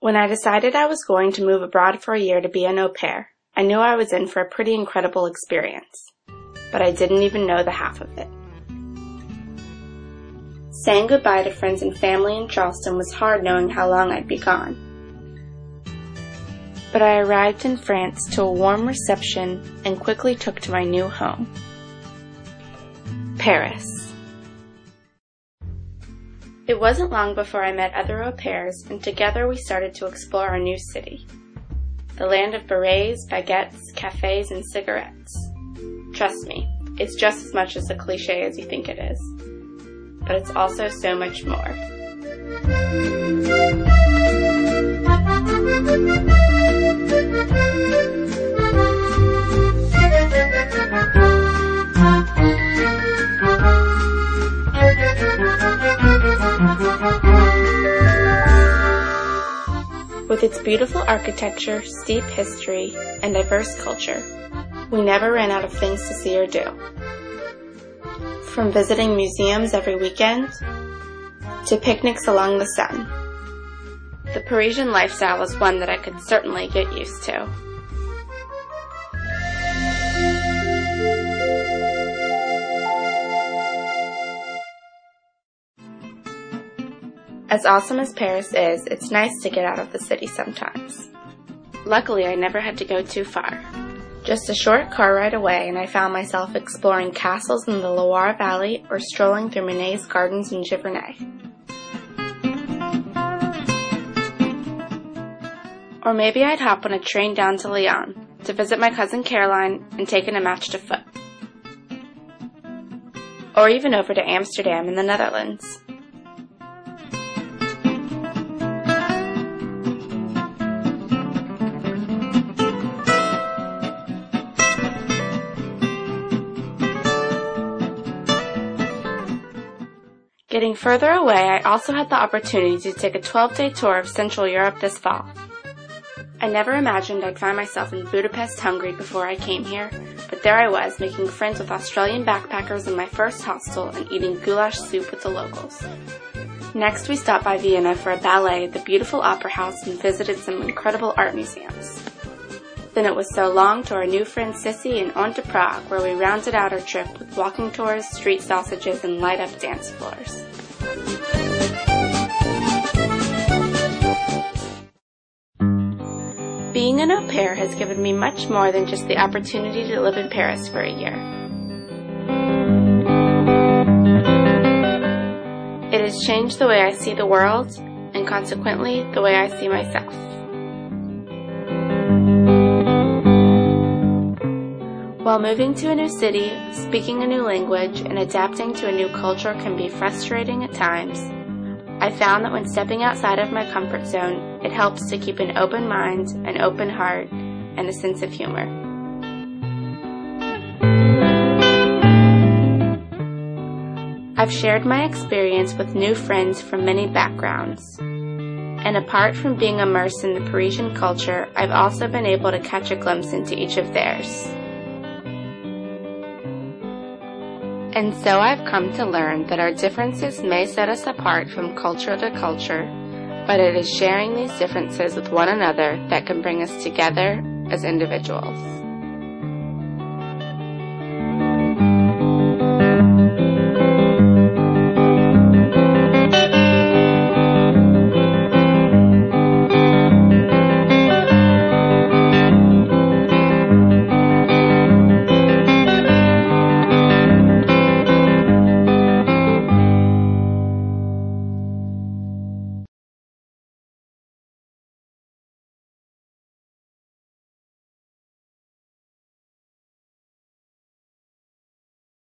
When I decided I was going to move abroad for a year to be an au pair, I knew I was in for a pretty incredible experience, but I didn't even know the half of it. Saying goodbye to friends and family in Charleston was hard knowing how long I'd be gone. But I arrived in France to a warm reception and quickly took to my new home, Paris. It wasn't long before I met other au pairs, and together we started to explore our new city, the land of berets, baguettes, cafes, and cigarettes. Trust me, it's just as much as a cliché as you think it is, but it's also so much more. With its beautiful architecture, steep history, and diverse culture, we never ran out of things to see or do. From visiting museums every weekend, to picnics along the Seine. The Parisian lifestyle was one that I could certainly get used to. As awesome as Paris is, it's nice to get out of the city sometimes. Luckily, I never had to go too far. Just a short car ride away, and I found myself exploring castles in the Loire Valley or strolling through Manet's gardens in Giverny. Or maybe I'd hop on a train down to Lyon to visit my cousin Caroline and take in a match to foot. Or even over to Amsterdam in the Netherlands. Getting further away, I also had the opportunity to take a 12-day tour of Central Europe this fall. I never imagined I'd find myself in Budapest, Hungary before I came here, but there I was, making friends with Australian backpackers in my first hostel and eating goulash soup with the locals. Next, we stopped by Vienna for a ballet, the beautiful opera house, and visited some incredible art museums. Then it was so long to our new friend Sissy and on to Prague, where we rounded out our trip with walking tours, street sausages, and light-up dance floors. Being an au pair has given me much more than just the opportunity to live in Paris for a year. It has changed the way I see the world, and consequently, the way I see myself. While moving to a new city, speaking a new language, and adapting to a new culture can be frustrating at times, I found that when stepping outside of my comfort zone, it helps to keep an open mind, an open heart, and a sense of humor. I've shared my experience with new friends from many backgrounds, and apart from being immersed in the Parisian culture, I've also been able to catch a glimpse into each of theirs. And so I've come to learn that our differences may set us apart from culture to culture, but it is sharing these differences with one another that can bring us together as individuals.